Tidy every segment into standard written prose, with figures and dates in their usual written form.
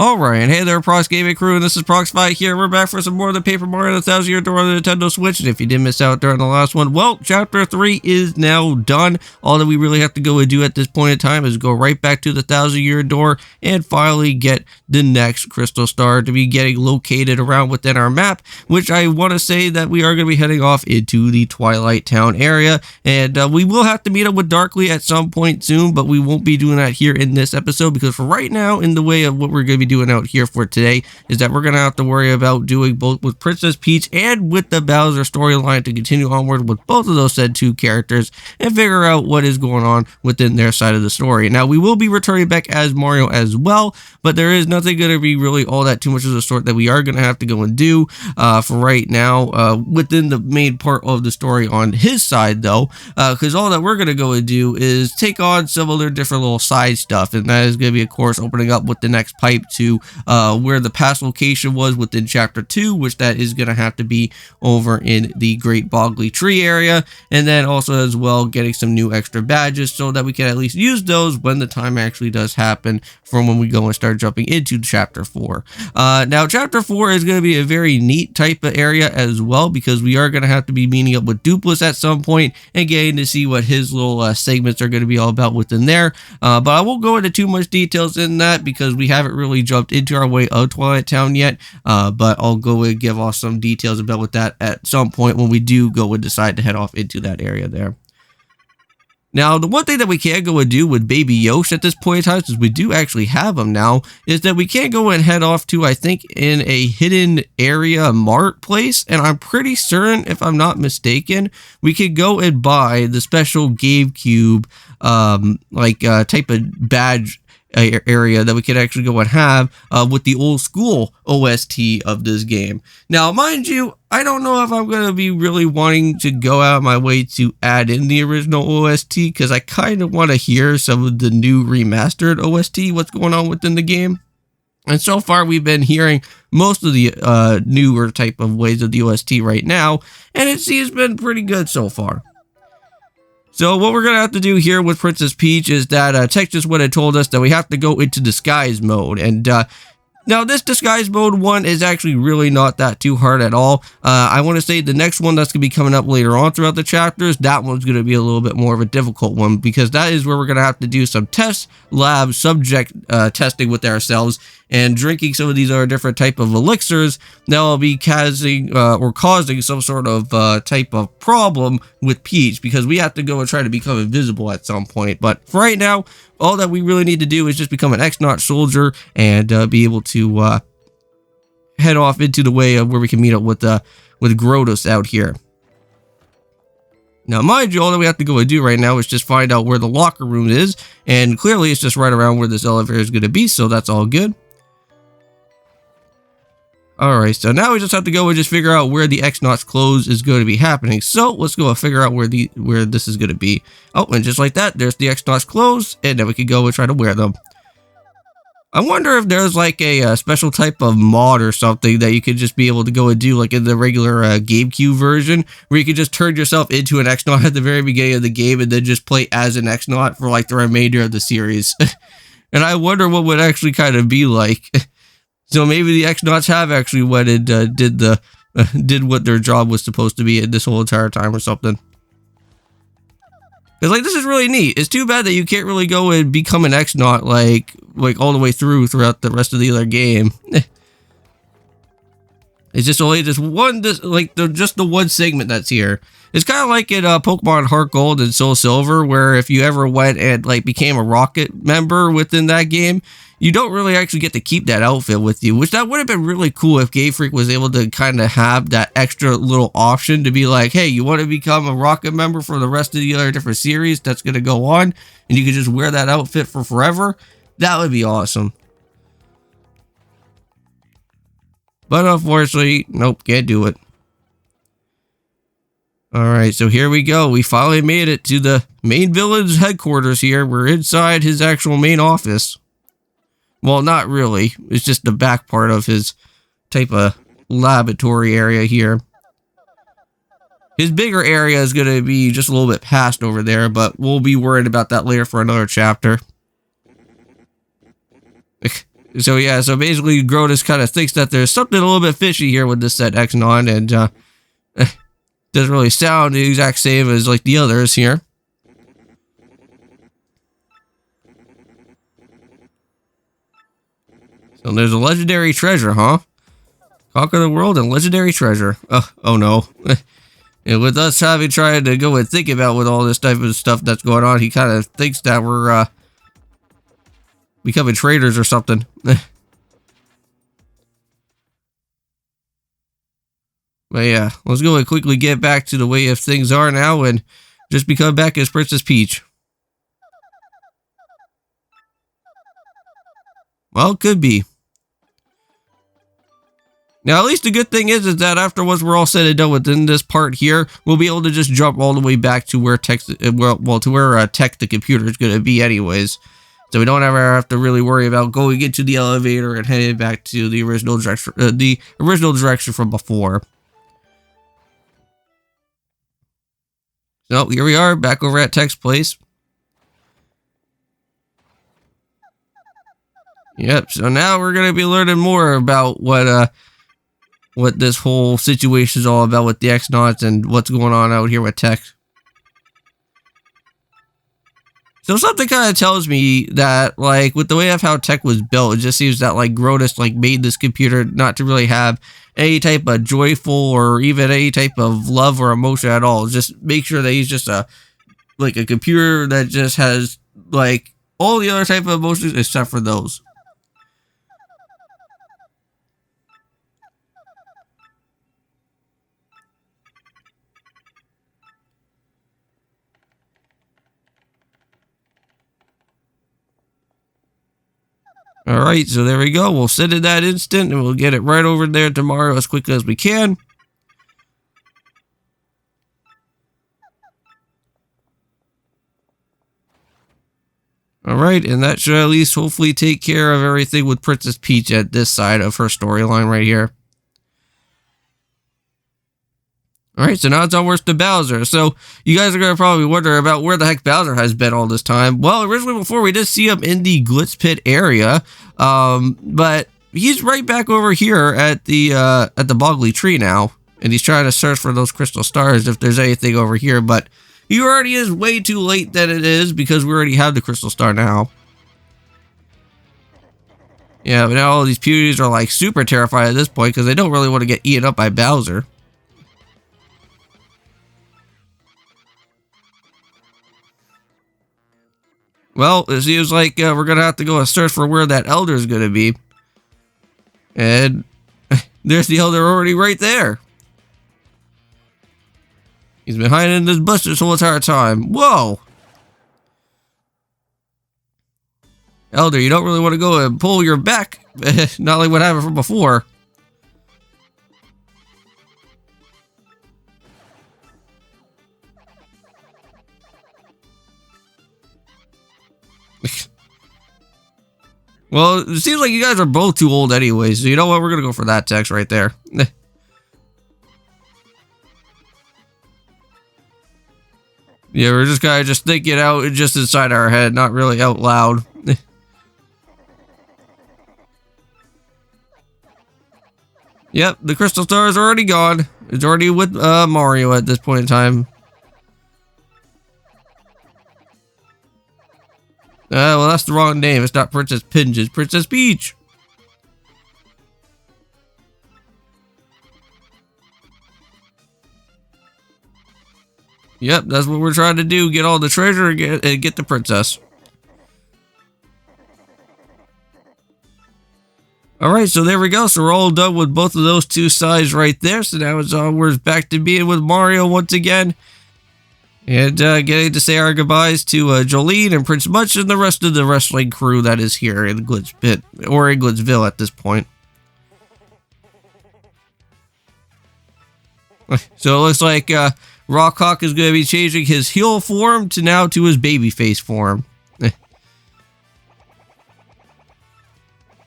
Alright, and hey there, Prox Gaming Crew, and this is Proxify here. We're back for some more of the Paper Mario 1000 Year Door on the Nintendo Switch, and if you did miss out during the last one, well, Chapter 3 is now done. All that we really have to go and do at this point in time is go right back to the 1000 Year Door and finally get the next Crystal Star to be getting located around within our map, which I want to say that we are going to be heading off into the Twilight Town area, and we will have to meet up with Darkly at some point soon, but we won't be doing that here in this episode, because for right now, in the way of what we're going to be doing out here for today is that we're going to have to worry about doing both with Princess Peach and with the Bowser storyline to continue onward with both of those said two characters and figure out what is going on within their side of the story. Now, we will be returning back as Mario as well, but there is nothing going to be really all that too much of the sort that we are going to have to go and do for right now within the main part of the story on his side, though, because all that we're going to go and do is take on some other different little side stuff, and that is going to be, of course, opening up with the next pipe to where the past location was within Chapter 2, which that is going to have to be over in the Great Boggly Tree area, and then also as well getting some new extra badges so that we can at least use those when the time actually does happen from when we go and start jumping into Chapter 4. Now, Chapter 4 is going to be a very neat type of area as well, because we are going to have to be meeting up with Dupless at some point and getting to see what his little segments are going to be all about within there, but I won't go into too much details in that because we haven't really jumped into our way of Twilight Town yet, but I'll go and give off some details about with that at some point when we do go and decide to head off into that area there. Now, the one thing that we can go and do with Baby Yosh at this point in time, since we do actually have him now, is that we can go and head off to, I think, in a hidden area mart place, and I'm pretty certain, if I'm not mistaken, we could go and buy the special GameCube, type of badge area that we could actually go and have with the old school OST of this game. Now, mind you, I don't know if I'm going to be really wanting to go out of my way to add in the original OST, because I kind of want to hear some of the new remastered OST, what's going on within the game. And so far, we've been hearing most of the newer type of ways of the OST right now, and it seems been pretty good so far. So what we're going to have to do here with Princess Peach is that Tech just went and told us that we have to go into disguise mode. And now this disguise mode one is actually really not that too hard at all. I want to say the next one that's going to be coming up later on throughout the chapters, that one's going to be a little bit more of a difficult one, because that is where we're going to have to do some test lab subject testing with ourselves and drinking some of these other different type of elixirs that will be causing some sort of type of problem with Peach, because we have to go and try to become invisible at some point. But for right now, all that we really need to do is just become an X Naut soldier and be able to head off into the way of where we can meet up with Grotos out here. Now, mind you, all that we have to go and do right now is just find out where the locker room is, and clearly it's just right around where this elevator is going to be, so that's all good. Alright, so now we just have to go and just figure out where the X Naut's clothes is going to be happening. So let's go and figure out where this is going to be. Oh, and just like that, there's the X Naut's clothes, and then we can go and try to wear them. I wonder if there's like a special type of mod or something that you could just be able to go and do, like in the regular GameCube version, where you could just turn yourself into an X Naut at the very beginning of the game and then just play as an X Naut for like the remainder of the series. And I wonder what would actually kind of be like. So maybe the X Nauts have actually went and did what their job was supposed to be in this whole entire time or something. Because like, this is really neat. It's too bad that you can't really go and become an X Naut like all the way throughout the rest of the other game. It's just only just the one segment that's here. It's kind of like in Pokemon Heart Gold and Soul Silver, where if you ever went and like became a Rocket member within that game, you don't really actually get to keep that outfit with you, which that would have been really cool if Game Freak was able to kind of have that extra little option to be like, hey, you want to become a Rocket member for the rest of the other different series that's going to go on, and you can just wear that outfit for forever. That would be awesome. But unfortunately, nope, can't do it. Alright, so here we go. We finally made it to the main villain's headquarters here. We're inside his actual main office. Well, not really. It's just the back part of his type of laboratory area here. His bigger area is going to be just a little bit past over there, but we'll be worried about that later for another chapter. So yeah, so basically Grodus kind of thinks that there's something a little bit fishy here with this set X Naut, and doesn't really sound the exact same as like the others here. So there's a legendary treasure, huh? Conquer the world and legendary treasure. Oh no. And with us having tried to go and think about with all this type of stuff that's going on, he kind of thinks that we're becoming traitors or something. But yeah, let's go and quickly get back to the way of things are now and just become back as Princess Peach. Well, could be. Now, at least the good thing is that after once we're all said and done within this part here, we'll be able to just jump all the way back to where tech the computer is going to be anyways. So we don't ever have to really worry about going into the elevator and heading back to the original direction from before. So here we are back over at Tech's place. Yep, so now we're going to be learning more about what this whole situation is all about with the X Nauts and what's going on out here with Tech. So something kind of tells me that, like, with the way of how Tech was built, it just seems that, like, Grodus, like, made this computer not to really have any type of joyful or even any type of love or emotion at all. Just make sure that he's just a computer that just has, like, all the other type of emotions except for those. Alright, so there we go. We'll send it that instant and we'll get it right over there tomorrow as quickly as we can. Alright, and that should at least hopefully take care of everything with Princess Peach at this side of her storyline right here. Alright, so now it's onwards to Bowser. So, you guys are going to probably wonder about where the heck Bowser has been all this time. Well, originally before we did see him in the Glitz Pit area, but he's right back over here at the Boggly Tree now. And he's trying to search for those crystal stars if there's anything over here, but he already is way too late that it is because we already have the crystal star now. Yeah, but now all these Pewdies are like super terrified at this point because they don't really want to get eaten up by Bowser. Well, it seems like we're going to have to go and search for where that elder is going to be. And there's the elder already right there. He's been hiding in this bush this whole entire time. Whoa! Elder, you don't really want to go and pull your back. Not like what happened from before. Well, it seems like you guys are both too old anyway, so you know what? We're going to go for that text right there. Yeah, we're just kind of just thinking out just inside our head, not really out loud. Yep, the crystal star is already gone. It's already with Mario at this point in time. Well, that's the wrong name. It's not Princess Peach, it's Princess Peach. Yep, that's what we're trying to do. Get all the treasure and get the princess. Alright, so there we go. So we're all done with both of those two sides right there. So now it's onwards back to being with Mario once again. And getting to say our goodbyes to Jolene and Prince Much and the rest of the wrestling crew that is here in Glitz Pit, or in Glitzville at this point. So it looks like Rockhawk is going to be changing his heel form to now to his babyface form.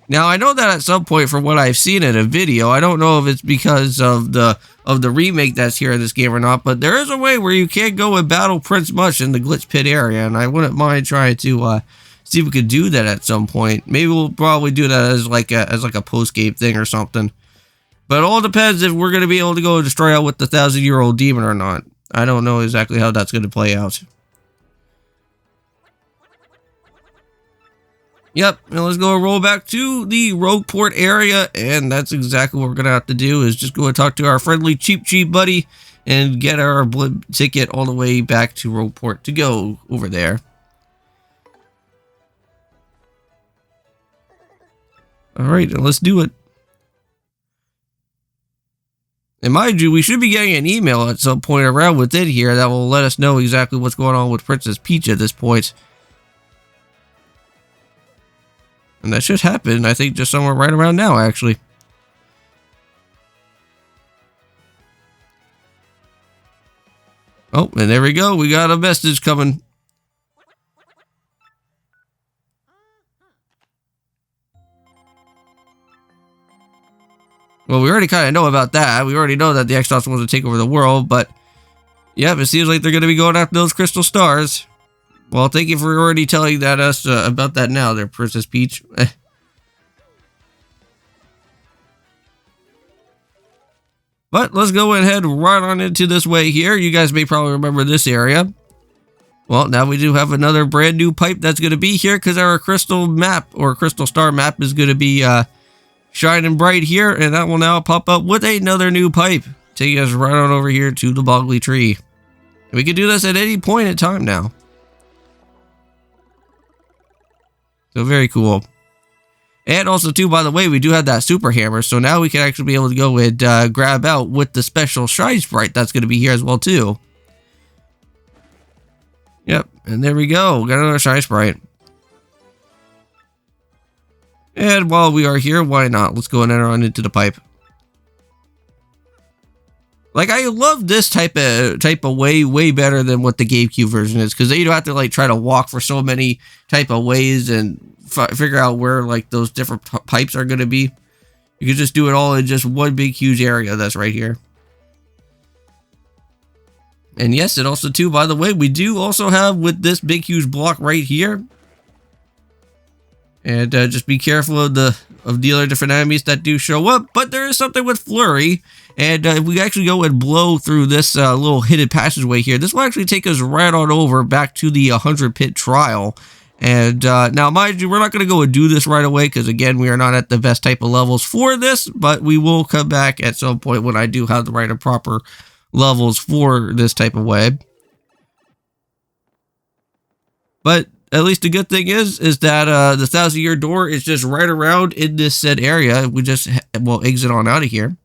Now, I know that at some point, from what I've seen in a video, I don't know if it's because of the remake that's here in this game or not, but there is a way where you can go and battle Prince Much in the Glitz Pit area, and I wouldn't mind trying to see if we could do that at some point. Maybe we'll probably do that as like a post-game thing or something. But it all depends if we're going to be able to go destroy out with the 1,000-year-old demon or not. I don't know exactly how that's going to play out. Yep, and let's go roll back to the Rogueport area, and that's exactly what we're going to have to do, is just go and talk to our friendly Cheap buddy and get our blimp ticket all the way back to Rogueport to go over there. Alright, let's do it. And mind you, we should be getting an email at some point around within here that will let us know exactly what's going on with Princess Peach at this point. And that should happen, I think, just somewhere right around now, actually. Oh, and there we go. We got a message coming. Well, we already kind of know about that. We already know that the X Naut wants to take over the world, but... Yep, it seems like they're going to be going after those crystal stars. Well, thank you for already telling us about that now there, Princess Peach. But let's go ahead and run on into this way here. You guys may probably remember this area. Well, now we do have another brand new pipe that's going to be here because our crystal map or crystal star map is going to be shining bright here. And that will now pop up with another new pipe, taking us right on over here to the Boggly Tree. And we can do this at any point in time now. So very cool. And also too, by the way, we do have that super hammer. So now we can actually be able to go and grab out with the special shine sprite that's going to be here as well too. Yep. And there we go. Got another shine sprite. And while we are here, why not? Let's go and enter on into the pipe. Like, I love this type of way better than what the GameCube version is, because you don't have to like try to walk for so many type of ways and figure out where like those different pipes are going to be. You can just do it all in just one big huge area that's right here. And yes, and also too, by the way, we do also have with this big huge block right here. And just be careful of the other different enemies that do show up. But there is something with Flurry. And if we actually go and blow through this little hidden passageway here, this will actually take us right on over back to the 100 pit trial. And now, mind you, we're not going to go and do this right away because, again, we are not at the best type of levels for this. But we will come back at some point when I do have the right and proper levels for this type of web. But at least the good thing is that the 1,000-year door is just right around in this said area. We just, well, exit on out of here.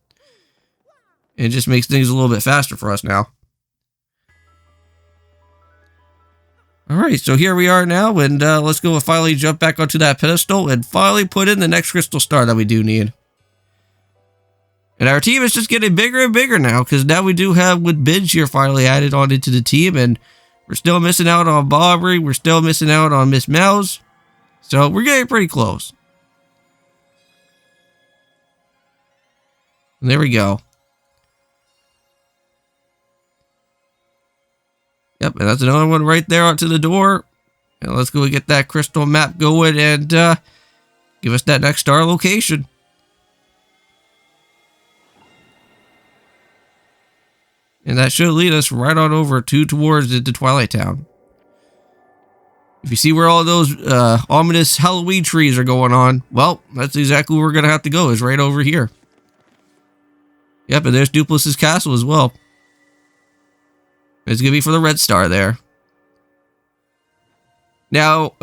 It just makes things a little bit faster for us now. Alright, so here we are now, and let's go and finally jump back onto that pedestal and finally put in the next crystal star that we do need. And our team is just getting bigger and bigger now, because now we do have with Binge here finally added on into the team, and we're still missing out on Bobbery, we're still missing out on Miss Mouse, so we're getting pretty close. And there we go. Yep, and that's another one right there onto the door. And let's go and get that crystal map going and give us that next star location. And that should lead us right on over towards the Twilight Town. If you see where all those ominous Halloween trees are going on, well, that's exactly where we're going to have to go, is right over here. Yep, and there's Duplic's castle as well. It's going to be for the red star there. Now,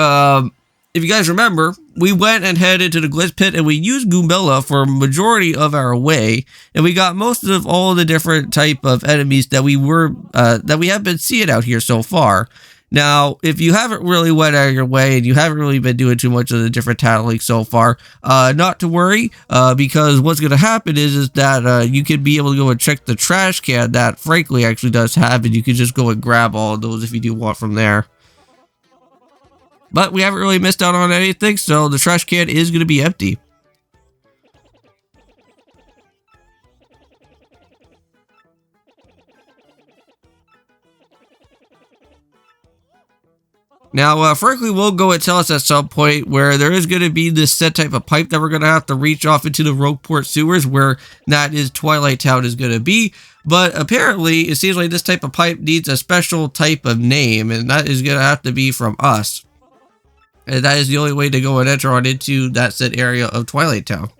if you guys remember, we went and headed to the Glitch Pit and we used Goombella for a majority of our way. And we got most of all the different type of enemies that we have been seeing out here so far. Now, if you haven't really went out of your way and you haven't really been doing too much of the different tattling so far, not to worry, because what's going to happen is that you could be able to go and check the trash can that Frankly actually does have, and you can just go and grab all of those if you do want from there. But we haven't really missed out on anything, so the trash can is going to be empty. Now, frankly, will go and tell us at some point where there is going to be this set type of pipe that we're going to have to reach off into the Rogueport sewers, where that is Twilight Town is going to be. But apparently, it seems like this type of pipe needs a special type of name, and that is going to have to be from us. And that is the only way to go and enter on into that said area of Twilight Town,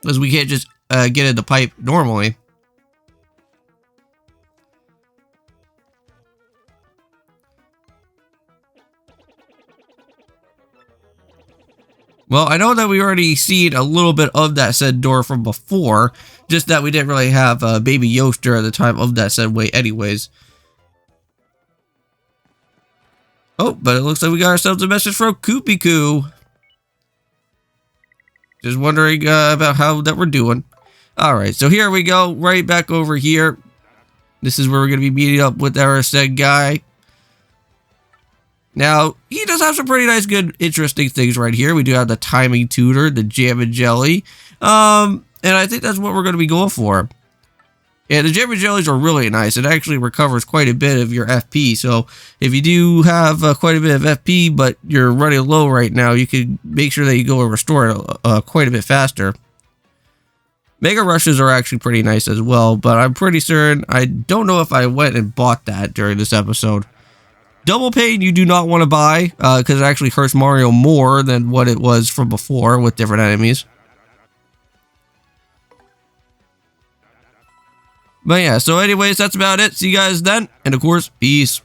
because we can't just get in the pipe normally. Well, I know that we already seen a little bit of that said door from before, just that we didn't really have Baby Yoster at the time of that said way anyways. Oh, but it looks like we got ourselves a message from Koopy. Just wondering about how that we're doing. Alright, so here we go, right back over here. This is where we're going to be meeting up with our said guy. Now, he does have some pretty nice, good, interesting things right here. We do have the timing tutor, the jam and jelly. And I think that's what we're going to be going for. And the jam and jellies are really nice. It actually recovers quite a bit of your FP. So if you do have quite a bit of FP, but you're running low right now, you can make sure that you go and restore it quite a bit faster. Mega Rushes are actually pretty nice as well, but I'm pretty certain, I don't know if I went and bought that during this episode. Double Pain you do not want to buy, because it actually hurts Mario more than what it was from before with different enemies. But yeah, so anyways, that's about it. See you guys then, and of course, peace.